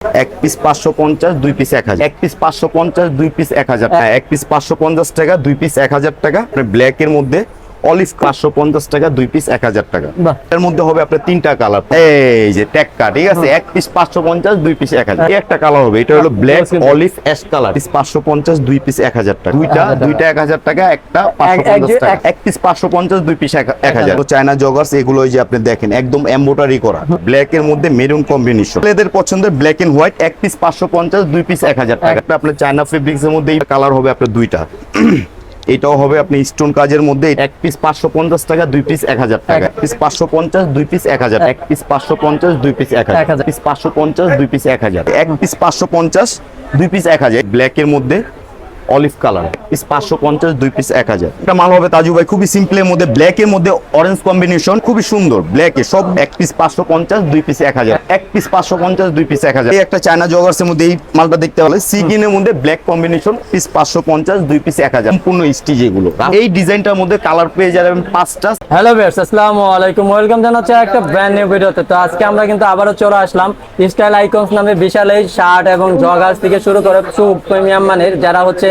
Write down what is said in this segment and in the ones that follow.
এক পিস 550, দুই পিস 1000। এক পিস 550, দুই পিস 1000। হ্যাঁ, এক পিস 550 টাকা, দুই পিস 1000 টাকা। ব্ল্যাক এর মধ্যে অলিভ 550 টাকা, দুই পিস 1000 টাকা। এর মধ্যে হবে আপনার তিনটা কালার। এই যে টেক্কা, ঠিক আছে, এক পিস 550, দুই পিস 1000। এই একটা কালার হবে, এটা হলো black olive ash colour, piece 550, দুই পিস 1000 টাকা। দুইটা 1000 টাকা, একটা 550 টাকা। এক পিস 550, দুই পিস 1000। তো চায়না জগার্স এগুলো যে আপনি দেখেন একদম এমব্রয়ডারি করা, ব্ল্যাক এর মধ্যে মেরুন কম্বিনেশন। এদের পছন্দের ব্ল্যাক এন্ড হোয়াইট, এক পিস 550, দুই পিস 1000 টাকা। আপনার চায়না ফেব্রিক্স এর মধ্যে এই কালার হবে আপনার দুইটা। এটাও হবে আপনি স্টোন কাজের মধ্যে, এক পিস 550 টাকা, দুই পিস 1000 টাকা। এক পিস 550, দুই পিস 1000। এক পিস 550, দুই পিস 1000। পিস 550, দুই পিস 1000। এক পিস 550, দুই পিস 1000। ব্ল্যাক এর মধ্যে অলিভ কালার, পিস 550, দুই পিস 1000। এটা মাল হবে তাজু ভাই খুবই সিম্পলের মধ্যে, ব্ল্যাক এর মধ্যে অরেঞ্জ কম্বিনেশন, খুবই সুন্দর। ব্ল্যাক এ সব এক পিস 550, দুই পিস 1000। এক পিস 550, দুই পিস 1000। এই একটা চায়না জগার্স এর মধ্যে এই মালটা দেখতে পারলে সিগিন এর মধ্যে ব্ল্যাক কম্বিনেশন, পিস 550, দুই পিস 1000। সম্পূর্ণ স্টিচ এগুলো। এই ডিজাইনটার মধ্যে কালার পেয়ে যাবেন 5টা। হ্যালো ভিউয়ার্স, আসসালামু আলাইকুম, ওয়েলকাম জানাচ্ছি একটা ব্র্যান্ড নিউ ভিডিওতে। তো আজকে আমরা কিন্তু আবারও চলে আসলাম স্টাইল আইকনস নামে বিশাল এই শার্ট এবং জগার্স থেকে শুরু করে খুব প্রিমিয়াম মানের যারা হচ্ছে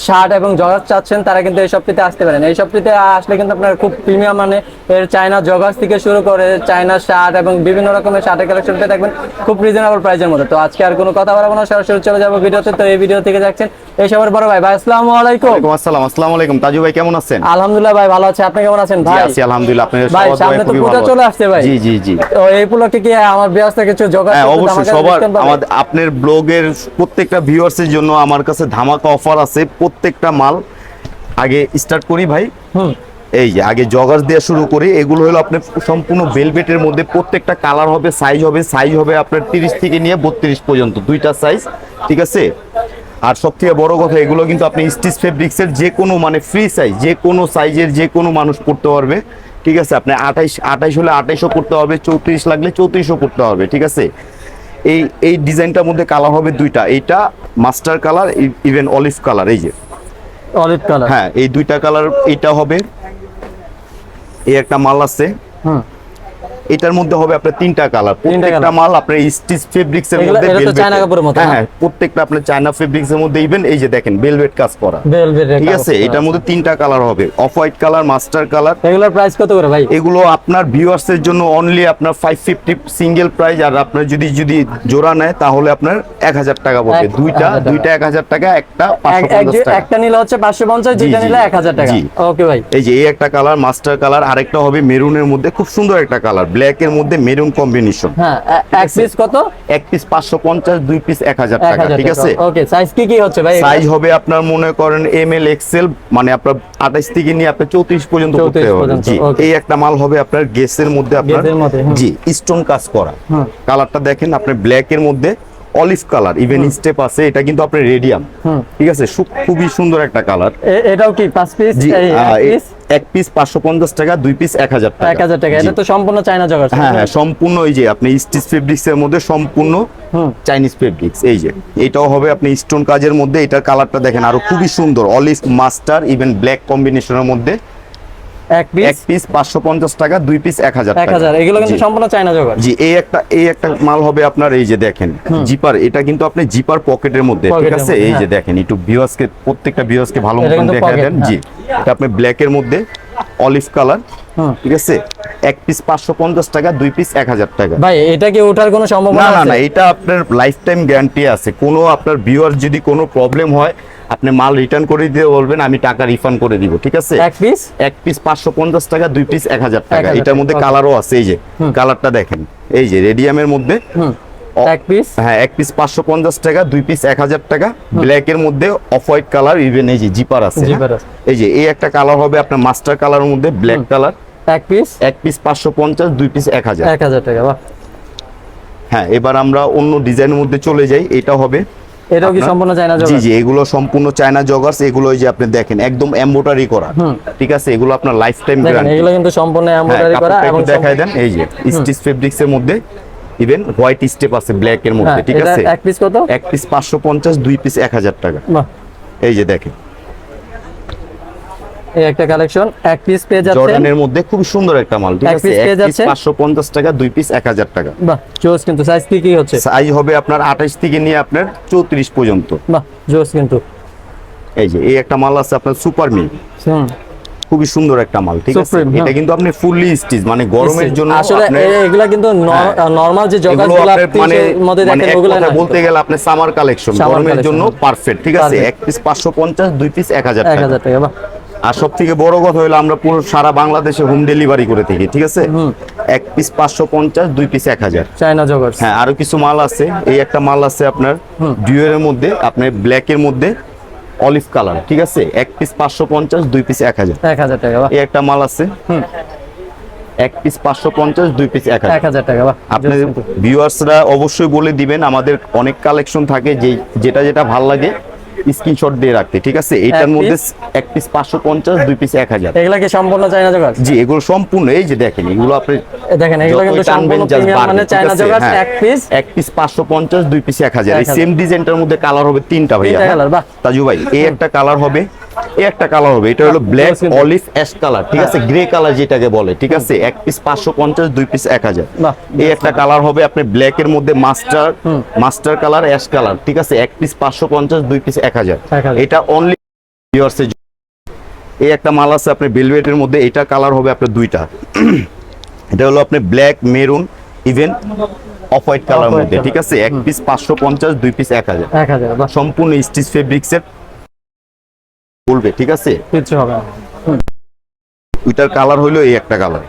শার্ট এবং জগার্স চাচ্ছেন তারা কিন্তু এই শপটিতে আসতে পারেন। এই শপটিতে আসলে কিন্তু আপনার খুব প্রিমিয়াম মানে এর চায়না জগার্স থেকে শুরু করে চায়না শার্ট এবং বিভিন্ন রকমের শার্টের কালেকশন পেয়ে থাকবেন খুব রিজনেবল প্রাইসের মধ্যে। তো আজকে আর কোনো কথা বলবো না, সরাসরি চলে যাবো ভিডিওতে। তো এই ভিডিও থেকে দেখছেন এই সবার বড় ভাই। ভাই আসসালামু আলাইকুম। ওয়ালাইকুম আসসালাম। আসসালামু আলাইকুম তাজু ভাই, কেমন আছেন? আলহামদুলিল্লাহ ভাই, ভালো আছি। আপনি কেমন আছেন ভাই? আছি আলহামদুলিল্লাহ। আপনাদের ভাই সবার সামনে দোয়ায় তো খুবই পূজা ভালো। চলে আসছে ভাই। জি জি জি। তো এই উপলক্ষে কি আমার ভিউয়ার্সদের কিছু জগার্স? হ্যাঁ অবশ্যই, সবার আমাদের আপনার ব্লগের প্রত্যেকটা ভিউয়ার্সের জন্য আমার কাছে ধামাকা অফার আছে। প্রত্যেকটা মাল আগে স্টার্ট করি ভাই। এই যে আগে জগার্স দিয়ে শুরু করি। এগুলো হলো আপনার সম্পূর্ণ ভেলভেটের মধ্যে, প্রত্যেকটা কালার হবে, সাইজ হবে আপনার 30 থেকে নিয়ে 32 পর্যন্ত, দুইটা সাইজ, ঠিক আছে। আর সবথেকে বড় কথা, এগুলো কিন্তু আপনি স্টিচ ফেব্রিক্সের যে কোনো মানে ফ্রি সাইজ, যে কোনো সাইজের যে কোনো মানুষ পড়তে পারবে, ঠিক আছে। আপনি 28 হলে 28ও করতে হবে, 34 লাগলে 34ও করতে হবে, ঠিক আছে। এই ডিজাইনটার মধ্যে কালার হবে দুইটা, এইটা master colour, even olive colour. এই যে অলিভ কালার, হ্যাঁ এই দুইটা কালার। এইটা হবে, এই একটা মাল আছে, এটার মধ্যে হবে আপনার তিনটা কালার। প্রত্যেকটা মাল আপনার স্টিচ ফেব্রিক্স এর মধ্যে, চায়না কাপড়ের মতো। হ্যাঁ প্রত্যেকটা আপনার চায়না ফেব্রিক্স এর মধ্যে, ইভেন এই যে দেখেন ভেলভেট কাজ করা, ঠিক আছে। এটার মধ্যে তিনটা কালার হবে, off white colour, master colour. এগুলোর প্রাইস কত করে ভাই? এগুলো আপনার ভিউয়ার্স এর জন্য অনলি আপনার 550 সিঙ্গেল প্রাইস। আর আপনার যদি জোড়া নেয় তাহলে আপনার 1000 টাকা পড়বে। দুইটা 1000 টাকা, একটা 550 টাকা। একটা নিলে হচ্ছে 550, দুইটা নিলে 1000 টাকা। ওকে ভাই। এই যে এই একটা কালার মাস্টার কালার, আরেকটা হবে মেরুনের মধ্যে, খুব সুন্দর একটা কালার, ব্ল্যাক এর মধ্যে মেরুন কম্বিনেশন। হ্যাঁ, এক পিস কত? এক পিস 550, দুই পিস 1000 টাকা, ঠিক আছে। ওকে, সাইজ কি হচ্ছে ভাই? সাইজ হবে আপনার মনে করেন এমএল এক্সেল, মানে আপনার 28 থেকে নিয়ে আপনার 34 পর্যন্ত করতে হবে। জি, এই একটা মাল হবে আপনার গেসের মধ্যে, আপনার জি স্টোন কাজ করা। কালারটা দেখেন আপনার ব্ল্যাক এর মধ্যে অলিভ কালার, ইভেন স্টেপ আছে। এটা কিন্তু আপনার রেডিয়াম, ঠিক আছে, খুবই সুন্দর একটা কালার। এটাও কি 5 পিস? এক পিস 550 টাকা, দুই পিস 1000 টাকা। 1000 টাকা। এটা তো সম্পূর্ণ চায়না জগার্স। হ্যাঁ হ্যাঁ, সম্পূর্ণ এই যে আপনি স্টিচ ফেব্রিক্স এর মধ্যে সম্পূর্ণ চাইনিজ ফেব্রিক্স। এই যে এটাও হবে আপনি স্টোন কাজের মধ্যে। এটার কালারটা দেখেন আরো খুবই সুন্দর, অলিভ মাস্টার ইভেন ব্ল্যাক কম্বিনেশনের মধ্যে। এক পিস 550 টাকা, দুই পিস 1000 টাকা। এগুলো কিন্তু সম্পূর্ণ চায়না জগার্স। জি, এই একটা মাল হবে আপনার, এই যে দেখেন জিপার। এটা কিন্তু আপনি জিপার পকেটের মধ্যে, ঠিক আছে। এই যে দেখেন একটু ভিউয়ার্সকে, প্রত্যেকটা ভিউয়ার্সকে ভালো মতন দেখায় দেন। জি, এটা আপনি ব্ল্যাক এর মধ্যে অলিভ কালার, ঠিক আছে। এক পিস 550 টাকা, দুই পিস 1000 টাকা। ভাই এটা কি ওঠার কোনো সম্ভাবনা আছে? না, এটা আপনার লাইফ টাইম গ্যারান্টি আছে। কোনো আপনার ভিউয়ার যদি কোনো প্রবলেম হয়, আপনি মাল রিটার্ন করে দিতে বলবেন, আমি টাকা রিফান্ড করে দিব, ঠিক আছে। এক পিস 550 টাকা, দুই পিস 1000 টাকা। এটার মধ্যে কালারও আছে, এই যে কালারটা দেখেন, এই যে রেডিয়ামের মধ্যে এক পিস, হ্যাঁ এক পিস 550 টাকা, দুই পিস 1000 টাকা। ব্ল্যাক এর মধ্যে অফ হোয়াইট কালার, ইভেন এই যে জিপার আছে। এই যে এই একটা কালার হবে আপনার মাস্টার কালারের মধ্যে, ব্ল্যাক কালার। এক পিস 550, দুই পিস 1000 টাকা। বাহ। হ্যাঁ, এবার আমরা অন্য ডিজাইনের মধ্যে চলে যাই। এটা হবে, এটাও কি সম্পূর্ণ চায়না জগার্স? জি জি, এগুলো সম্পূর্ণ চায়না জগার্স। এগুলো যে আপনি দেখেন একদম এমব্রয়ডারি করা, ঠিক আছে। এগুলো আপনার লাইফ টাইম গ্যারান্টি। এগুলো কিন্তু সম্পূর্ণ এমব্রয়ডারি করা এবং দেখায় দেন, এই যে স্টিচ ফেব্রিক্স এর মধ্যে, ইভেন হোয়াইট স্টেপ আছে ব্ল্যাক এর মধ্যে, ঠিক আছে। এক পিস কত? এক পিস 550, দুই পিস 1000 টাকা। বাহ। এই যে দেখেন এই একটা কালেকশন এক পিস পেয়ে যাচ্ছে জর্ডানের মধ্যে খুব সুন্দর একটা মাল, ঠিক এক আছে। piece পেয়ে এক পিস যাচ্ছে। 550 টাকা, দুই পিস 1000 টাকা। বাহ জোস, কিন্তু সাইজ কি হচ্ছে? সাইজ হবে আপনার 28 থেকে নিয়ে আপনার 34 পর্যন্ত। বাহ জোস কিন্তু। এই যে এই একটা মাল আছে আপনার সুপার মি, হুম খুবই সুন্দর একটা মাল, ঠিক আছে। Supreme, এটা হ্যাঁ। কিন্তু আপনি ফুললি স্টিচ, মানে গরমের জন্য আসলে আপনার এগুলা কিন্তু নরমাল যে এগুলো জগাসগুলো আপনার মানে মধ্যে মানে দেখেন এক ওগুলা না কথায় বলতে গেলে আপনি সামার কালেকশন, Summer গরমের collection, জন্য হ্যাঁ। পারফেক্ট, ঠিক আছে। Perfect। এক পিস 550, দুই পিস 1000 টাকা। 1000 টাকা। বাহ আর সব থেকে বড় কথা হলো আমরা পুরো সারা বাংলাদেশে হোম ডেলিভারি করে থাকি, ঠিক আছে। এক পিস 550, দুই পিস 1000। China joggers. হ্যাঁ, আরো কিছু মাল আছে। এই একটা মাল আছে আপনার ডিওর এর মধ্যে, আপনার ব্ল্যাক এর মধ্যে অলিভ কালার, ঠিক আছে। এক পিস 550, দুই পিস 1000। 1000 টাকা। বাহ এই একটা মাল আছে, এক পিস 550, দুই পিস 1000। 1000 টাকা। বাহ আপনাদের জোস কিন্তু। ভিউয়ার্সরা অবশ্যই বলে দিবেন, আমাদের অনেক কালেকশন থাকে, যেটা যেটা ভালো লাগে স্ক্রিনশট দিয়ে রাখতে, ঠিক আছে। এটার এক মধ্যে piece? এক পিস 550, দুই পিস 1000। এগুলা কি সম্পূর্ণ চায়না জগার্স? জি, এগুলো সম্পূর্ণ, এই যে দেখেন এগুলো আপনি দেখেন এগুলো কিন্তু যতই টানবেন সম্পূর্ণ just প্রিমিয়াম বাড়বে, মানে ঠিক চায়না আছে? জগার্স। হ্যাঁ। এক পিস এক পিস 550, দুই পিস 1000। এই 1000 সেম ডিজাইনটার মধ্যে কালার হবে তিনটা ভাইয়া। তিনটা colour, বাহ। তাজু ভাই, এই একটা কালার হবে, এই একটা কালার হবে, এটা হলো ব্ল্যাক কিন্তু। অলিভ অ্যাশ কালার, ঠিক আছে। গ্রে কালার যেটাকে বলে, ঠিক আছে। এক পিস 550, দুই পিস 1000। বাহ। এই একটা কালার হবে আপনি ব্ল্যাক এর মধ্যে মাস্টার কালার অ্যাশ কালার, ঠিক আছে। এক পিস 550, দুই পিস 1000। 1000 এটা অনলি ভিউয়ার্সের জন্য। এই একটা মাল আছে আপনি ভেলভেটের মধ্যে, এটা কালার হবে আপনার দুইটা। এটা হলো আপনি black maroon even off white colour Off-white মধ্যে, color। ঠিক আছে। এক পিস 550, দুই পিস 1000। 1000। বাহ সম্পূর্ণ স্টিচ ফেব্রিক্সের বলবে, ঠিক আছে। কিছু হবে না। ওইটার কালার হলো এই একটা কালার।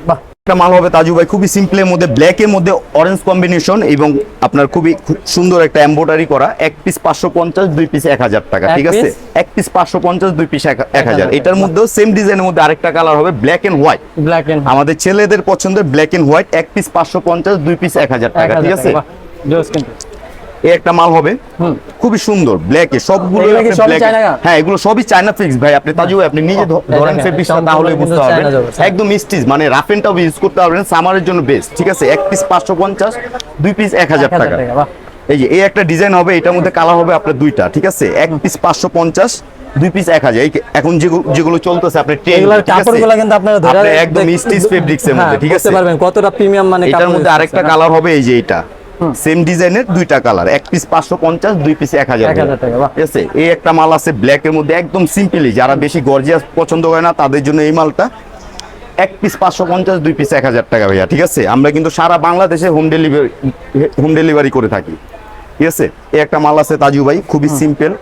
বাহ একটা মাল হবে তাজু ভাই খুবই সিম্পলের মধ্যে, ব্ল্যাক এর মধ্যে অরেঞ্জ কম্বিনেশন এবং আপনার খুব সুন্দর একটা এমব্রয়ডারি করা। এক পিস 550, দুই পিস 1000 টাকা, এক ঠিক আছে। piece? এক পিস 550, দুই পিস 1000। 1000 এটার মধ্যেও সেম ডিজাইনের মধ্যে আরেকটা কালার হবে black and white, black and আমাদের ছেলেদের পছন্দের ব্ল্যাক এন্ড হোয়াইট। এক পিস 550, দুই পিস 1000 টাকা, ঠিক আছে। বাহ জোস কিন্তু। এই একটা মাল হবে খুবই সুন্দর ব্ল্যাকে, সবগুলো এগুলো কি আপনি সবই black এ- চায়না? হ্যাঁ, এগুলো সবই চায়না ফিক্স ভাই। আপনি তাজু ভাই, আপনি নিজে ধরেন দেখেন, ফেব্রিক্সটা, সম্পূর্ণ তাহলে কিন্তু বুঝতে পারবেন। চায়না জগৎ। একদম স্টিচ, মানে রাফ এন্ডটাও ইউজ করতে পারবেন, সামারের জন্য বেস্ট, ঠিক আছে। এক পিস 550, দুই পিস 1000 টাকা। বাহ এই যে এই একটা ডিজাইন হবে, এটার মধ্যে কালার হবে আপনার দুইটা, ঠিক আছে। এক পিস 550, দুই পিস 1000। এখন যেগুলো চলতেছে আপনি ট্রেন্ড, এগুলার ঠিক আছে। কাপড়গুলো কিন্তু আপনারা ধরে আপনি একদম স্টিচ ফেব্রিক্স এর মধ্যে, ঠিক আছে। বুঝতে পারবেন কতটা প্রিমিয়াম মানে এটার কাপড় মধ্যে use আরেকটা করছে, কালার হবে, এই যে এটা সেম ডিজাইনের দুইটা কালার। এক পিস 550, দুই পিস 1000। 1000 টাকা, বাহ। ঠিক আছে। এই একটা মাল আছে ব্ল্যাক এর মধ্যে, একদম সিম্পলি, যারা বেশি গর্জিয়াস পছন্দ করে না তাদের জন্য এই মালটা। এক পিস 550, দুই পিস 1000 টাকা ভাইয়া, ঠিক আছে। আমরা কিন্তু সারা বাংলাদেশে হোম ডেলিভারি করে থাকি, ঠিক আছে। এই একটা মাল আছে তাজু ভাই, খুবই সিম্পল,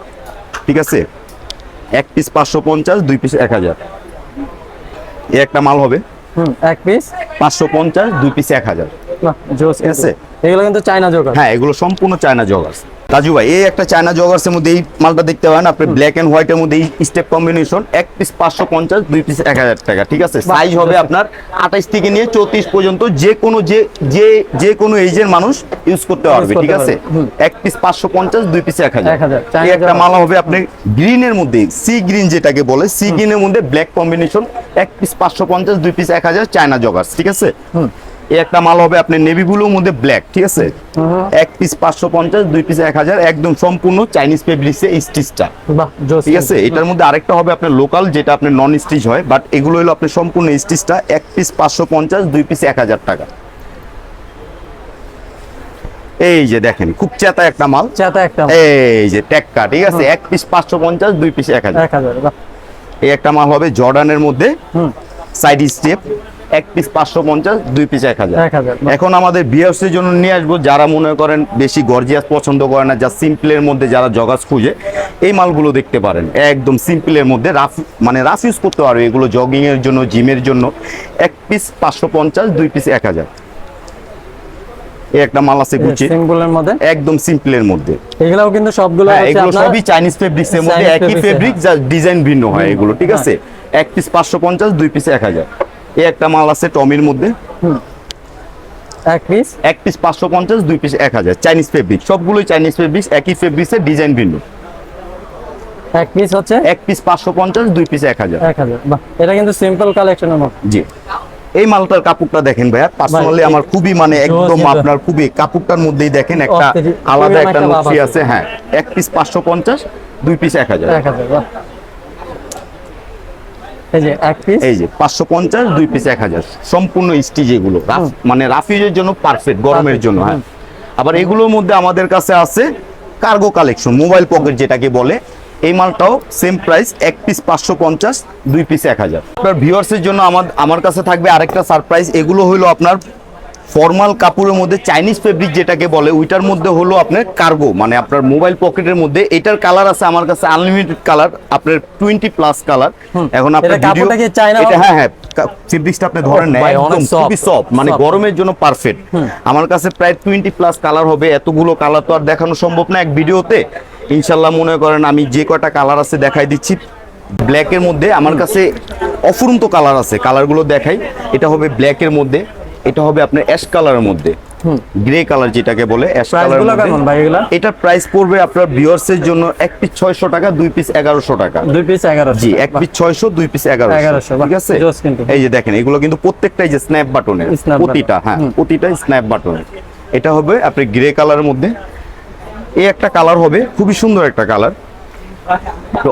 ঠিক আছে। এক পিস 550, দুই পিস 1000। এই একটা মাল হবে এক পিস 550, দুই পিস 1000। বাহ জোস ঠিক আছে। এগুলো কিন্তু চায়না জগার। হ্যাঁ, এগুলো সম্পূর্ণ চায়না জগার্স। রাজু ভাই, এই একটা চায়না জগার্স এর মধ্যে এই মালটা দেখতে পারেন আপনি, ব্ল্যাক এন্ড হোয়াইট এর মধ্যে এই স্টেপ কম্বিনেশন। এক পিস 550, দুই পিস 1000 টাকা, ঠিক আছে। সাইজ হবে আপনার 28 থেকে নিয়ে 34 পর্যন্ত, যে কোনো এজের মানুষ ইউজ করতে পারবে, ঠিক আছে। এক পিস 550, দুই পিস 1000। 1000 এই একটা মালা হবে আপনি গ্রিনের মধ্যে, সি গ্রিন যেটাকে বলে, সি গ্রিনের মধ্যে ব্ল্যাক কম্বিনেশন। এক পিস 550, দুই পিস 1000, চায়না জগার্স, ঠিক আছে। এই একটা মাল হবে আপনি নেভি ব্লুর মধ্যে ব্ল্যাক, ঠিক আছে। এক পিস 550, দুই পিস 1000, একদম সম্পূর্ণ চাইনিজ ফেব্রিক্সে স্টিচটা, বাহ জোস ঠিক আছে। এটার মধ্যে আরেকটা হবে আপনার লোকাল, যেটা আপনার নন স্টিচ হয়, বাট এগুলো হলো আপনার সম্পূর্ণ স্টিচটা। এক পিস 550, দুই পিস 1000 টাকা। এই যে দেখেন খুব চেতা একটা মাল, চাতা একটা এই যে টেক্কা, ঠিক আছে। এক পিস 550, দুই পিস 1000। 1000 বাহ এই একটা মাল হবে জর্ডানের মধ্যে সাইড স্টেপ। এক পিস 550, দুই পিস 1000। 1000 এখন আমাদের বিয়ার্সের জন্য নিয়ে আসবো, যারা মনে করেন বেশি গর্জিয়াস পছন্দ করে না, যা সিম্পলের মধ্যে যারা জগাস খুঁজে, এই মালগুলো দেখতে পারেন। একদম সিম্পলের মধ্যে রাফ, মানে রাফ ইউজ করতে পারবে এগুলো জগিং এর জন্য, জিমের জন্য। এক পিস 550, দুই পিস 1000। এই একটা মাল আছে গুচি, সিম্পলের মধ্যে একদম সিম্পলের মধ্যে। এগুলাও কিন্তু সবগুলো হ্যাঁ, হচ্ছে এগুলো আপনার সবই চাইনিজ ফেব্রিক্স এর মধ্যে, Chinese একই fabrics, ফেব্রিক, যা ডিজাইন ভিন্ন হয় এগুলো, ঠিক আছে। হ্যাঁ। এক পিস 550, দুই পিস 1000। এই একটা মাল আছে টমির মধ্যে, এক পিস এক পিস 550, দুই পিস 1000, চাইনিজ ফেব্রিক, সবগুলোই চাইনিজ ফেব্রিক্স, একই ফেব্রিক্সের ডিজাইন ভিন্ন। এক পিস হচ্ছে এক পিস 550, দুই পিস 1000। 1000 বাহ এটা কিন্তু সিম্পল কালেকশনের মধ্যে। জি, এই মালটার কাপড়টা দেখেন ভাইয়া, পার্সোনালি আমার খুবই মানে একদম কিন্তু- আপনার খুবই, কাপড়টার মধ্যেই দেখেন একটা অস্থির- আলাদা premium একটা একটা ভাব নকশি আছে। আছে। হ্যাঁ, এক পিস 550, দুই পিস 1000। 1000 বাহ এই যে এক পিস, এই যে 550 2 পিস 1000 সম্পূর্ণ স্টিচ এগুলো মানে রাফিউজের জন্য পারফেক্ট, গরমের জন্য। হ্যাঁ, আবার এগুলোর মধ্যে আমাদের কাছে আছে কার্গো কালেকশন, মোবাইল পকেট যেটাকে বলে। এই মালটাও সেম প্রাইস, এক পিস 550 2 পিস 1000। আপনার ভিউয়ার্সের জন্য আমার কাছে থাকবে আরেকটা সারপ্রাইজ। এগুলো হলো আপনার ফর্মাল কাপড়ের মধ্যে চাইনিজ ফেব্রিক যেটাকে বলে, ওইটার মধ্যে হলো আপনার কার্গো, মানে আপনার মোবাইল পকেটের মধ্যে। এটার কালার আছে আমার কাছে আনলিমিটেড কালার, আপনার 20+ কালার। এখন আপনার ভিডিও এটা, হ্যাঁ হ্যাঁ, ফেব্রিক্সটা আপনি ধরেন না, একদম খুবই সফট, মানে গরমের জন্য পারফেক্ট। আমার কাছে প্রায় 20+ কালার হবে। এতগুলো কালার তো আর দেখানো সম্ভব না এক ভিডিওতে। ইনশাল্লাহ মনে করেন আমি যে কয়টা কালার আছে দেখাই দিচ্ছি। ব্ল্যাকের মধ্যে আমার কাছে অফুরন্ত কালার আছে, কালারগুলো দেখাই। এটা হবে ব্ল্যাকের মধ্যে, এটা হবে আপনার অ্যাশ কালারের মধ্যে, গ্রে কালার যেটাকে বলে অ্যাশ কালারের মধ্যে। এটা প্রাইস পড়বে আপনার ভিউয়ার্সের জন্য এক পিস 600 টাকা, 2 পিস 1100 টাকা। 2 পিস 1100, জি, এক পিস 600, 2 পিস 1100, ঠিক আছে। এই যে দেখেন, এগুলো কিন্তু প্রত্যেকটাই যে স্ন্যাপ বাটনের, প্রতিটা, হ্যাঁ প্রতিটাই স্ন্যাপ বাটনের। এটা হবে আপনি গ্রে কালারের মধ্যে। এই একটা কালার হবে, খুবই সুন্দর একটা colour,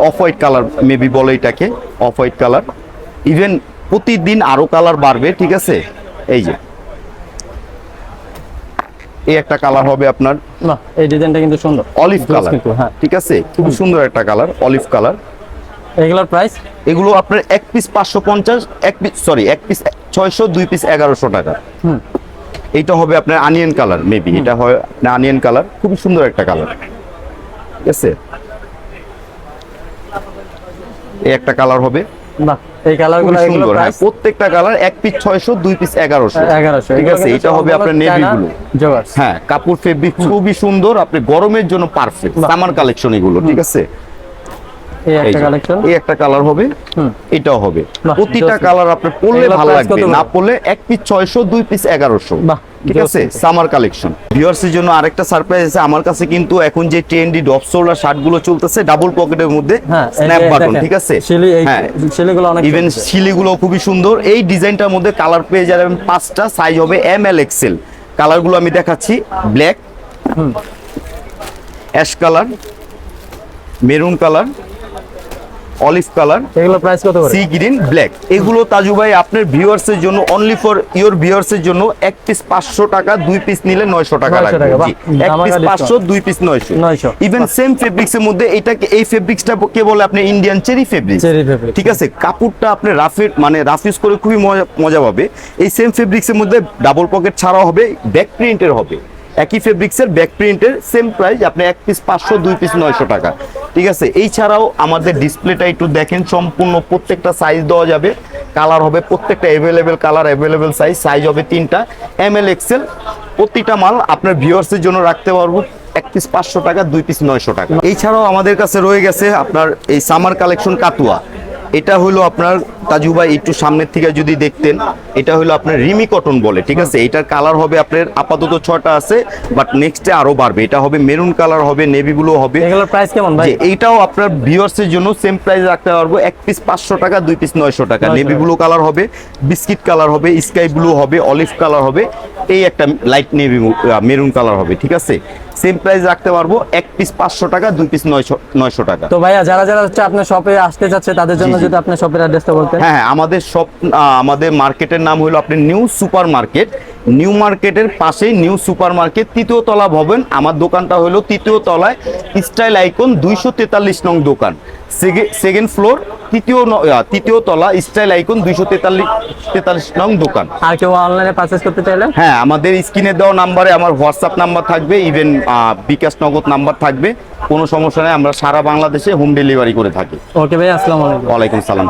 off white colour maybe বলে এটাকে, অফ হোয়াইট কালার। ইভেন প্রতিদিন আরো কালার বাড়বে, ঠিক আছে। এই যে এই একটা কালার হবে আপনার, না এই ডিজাইনটা কিন্তু সুন্দর, অলিভ কালার, হ্যাঁ ঠিক আছে, খুব সুন্দর একটা কালার, অলিভ কালার। এগুলোর প্রাইস, এগুলো আপনার এক পিস 550, এক পিস 600, 2 পিস 1100 টাকা। এইটা হবে আপনার আনিয়ন কালার, মেবি এটা হয় আনিয়ন কালার, খুব সুন্দর একটা কালার, ঠিক আছে। এই একটা কালার হবে, না এই কালারগুলো, এগুলো প্রাইস প্রত্যেকটা কালার এক পিস 600, 2 পিস 1100, ঠিক আছে। এটা হবে আপনার নেভি ব্লু, হ্যাঁ কাপড় ফেব্রিক খুবই সুন্দর, আপনি গরমের জন্য পারফেক্ট, সামার কালেকশন এগুলো, ঠিক আছে। এই একটা কালার হবে, এটাও হবে। প্রতিটা কালার আপনি পরলে ভালো লাগবে, না পরলে এক পিস 600, 2 পিস 1100, ঠিক আছে, সামার কালেকশন। ভিউয়ার্সের জন্য আরেকটা সারপ্রাইজ আছে। আমার কাছে কিন্তু এখন যে ট্রেন্ডি ডপ শোল্ডার শার্টগুলো চলতেছে ডাবল পকেটের মধ্যে স্ন্যাপ বাটন, ঠিক আছে। হ্যাঁ, ইভেন শিলিগুলো খুবই সুন্দর। এই ডিজাইনটার মধ্যে কালার পেয়ে যাবেন 5টা, সাইজ হবে এম এল এক্সেল। কালারগুলো আমি দেখাচ্ছি, black, ash colour, maroon colour, olive colour. এগুলো প্রাইস কত করে? Sea green, black. এগুলো তাজু ভাই আপনার ভিউয়ার্সের জন্য, অনলি ফর ইওর ভিউয়ার্সের জন্য এক পিস 500 টাকা, 2 পিস নিলে 900 টাকা লাগবে। জি, এক piece 500, 2 piece 900। Even same fabrics এর মধ্যে এটাকে, এই ফেব্রিক্সটা কে বলে আপনি ইন্ডিয়ান চেরি ফেব্রিক্স, ঠিক আছে। কাপড়টা আপনি রাফের মানে রাফ ইউজ করে খুবই মজা পাবে। এই সেম ফেব্রিক্স এর মধ্যে ডাবল পকেট ছাড়াও হবে, ব্যাক প্রিন্টের হবে, একই ফেব্রিক্সের ব্যাক প্রিন্টের, সেম প্রাইস, আপনি এক পিস 500, 2 পিস 900 টাকা, ঠিক আছে। এই ছাড়াও আমাদের ডিসপ্লেটা একটু দেখেন, সম্পূর্ণ প্রত্যেকটা সাইজ দেওয়া যাবে, কালার হবে প্রত্যেকটা অ্যাভেলেবেল কালার, অ্যাভেলেবেল সাইজ হবে 3টা, এম এল এক্সেল। প্রতিটা মাল আপনার ভিউয়ার্সের জন্য রাখতে পারবো এক পিস 500 টাকা, 2 পিস 900 টাকা। এই ছাড়াও আমাদের কাছে রয়ে গেছে আপনার এই সামার কালেকশন কাতুয়া। এটা হলো আপনার তাজু ভাই একটু সামনের থেকে যদি দেখতেন, এটা হলো আপনার রিমি কটন বলে, ঠিক আছে। এটার কালার হবে আপনার আপাতত 6টা আছে, বাট নেক্সটে আরো বাড়বে। এটা হবে মেরুন কালার হবে, নেভি ব্লু হবে। এগুলোর প্রাইস কেমন ভাই? এইটাও আপনার ভিউয়ার্সের জন্য সেম প্রাইস রাখতে পারবো, এক পিস 500 টাকা, 2 পিস 900 টাকা। নেভি ব্লু কালার হবে, বিস্কিট কালার হবে, স্কাই ব্লু হবে, অলিভ কালার হবে, এই একটা লাইট নেভি মেরুন কালার হবে, ঠিক আছে। সেম প্রাইস রাখতে পারবো, এক পিস 500 টাকা, 2 পিস 900 টাকা। তো ভাইয়া যারা হচ্ছে আপনার শপে আসতে যাচ্ছে তাদের জন্য যদি আপনার শপের অ্যাড্রেসটা বলতেন। হ্যাঁ, আমাদের শপ, আমাদের মার্কেটের নাম হলো আপনার নিউ সুপার মার্কেট। নিউ মার্কেটের পাশেই নিউ সুপার মার্কেট, 3য় তলা ভবন। আমার দোকানটা হলো 3য় তলায়, স্টাইল আইকন 243 নং দোকান, সেকেন্ড ফ্লোর, 3য় তলা, স্টাইল আইকন 243 নং দোকান। আর কেউ অনলাইনে পারচেজ করতে চাইলে হ্যাঁ, আমাদের স্ক্রিনে দেওয়া নাম্বারে আমার হোয়াটসঅ্যাপ নাম্বার থাকবে, ইভেন বিকাশ নগদ নাম্বার থাকবে, কোনো সমস্যা নেই। আমরা সারা বাংলাদেশে হোম ডেলিভারি করে থাকি। ওকে ভাই, আসসালামু আলাইকুম। ওয়ালাইকুম সালাম।